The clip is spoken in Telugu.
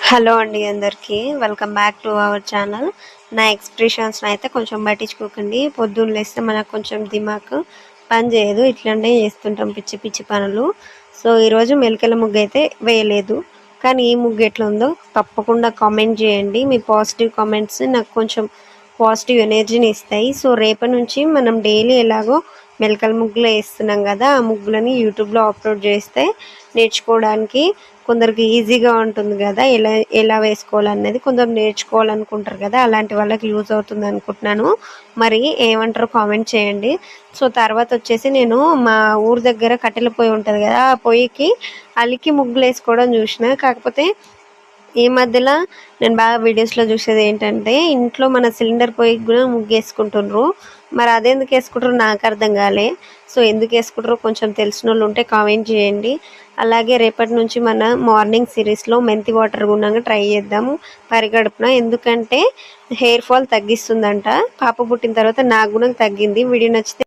హలో అండి అందరికీ welcome back to our channel. నా ఎక్స్ప్రెషన్స్ని అయితే కొంచెం పట్టించుకోకండి. పొద్దున్న లేస్తే మనకు కొంచెం దిమాగ్ పని చేయదు, ఇట్లాంటివి చేస్తుంటాం పిచ్చి పిచ్చి పనులు. సో ఈరోజు మెలికల ముగ్గు అయితే వేయలేదు, కానీ ఈ ముగ్గు ఎట్లా ఉందో తప్పకుండా కామెంట్ చేయండి. మీ పాజిటివ్ కామెంట్స్ నాకు కొంచెం పాజిటివ్ ఎనర్జీని ఇస్తాయి. సో రేపటి నుంచి మనం డైలీ ఎలాగో మెలికల ముగ్గులు వేస్తున్నాం కదా, ఆ ముగ్గులని యూట్యూబ్లో అప్లోడ్ చేస్తే నేర్చుకోవడానికి కొందరికి ఈజీగా ఉంటుంది కదా, ఎలా ఎలా వేసుకోవాలనేది కొందరు నేర్చుకోవాలనుకుంటారు కదా, అలాంటి వాళ్ళకి యూజ్ అవుతుంది అనుకుంటున్నాను. మరి ఏమంటారో కామెంట్ చేయండి. సో తర్వాత వచ్చేసి నేను మా ఊరు దగ్గర కట్టెల పొయ్యి ఉంటుంది కదా, ఆ పొయ్యికి అలికి ముగ్గులు వేసుకోవడం చూసిన. కాకపోతే ఈ మధ్యలో నేను బాగా వీడియోస్లో చూసేది ఏంటంటే ఇంట్లో మన సిలిండర్ పొయ్యికి కూడా ముగ్గు వేసుకుంటుండ్రు. మరి అదెందుకు వేసుకుంటారో నాకు అర్థం కాలే. సో ఎందుకు వేసుకుంటారో కొంచెం తెలిసిన వాళ్ళు ఉంటే కామెంట్ చేయండి. అలాగే రేపటి నుంచి మన మార్నింగ్ సిరీస్లో మెంతి వాటర్ గుణంగా ట్రై చేద్దాము పరిగడుపున, ఎందుకంటే హెయిర్ ఫాల్ తగ్గిస్తుందంట. పాప పుట్టిన తర్వాత నాకు కూడా తగ్గింది. వీడియో నచ్చితే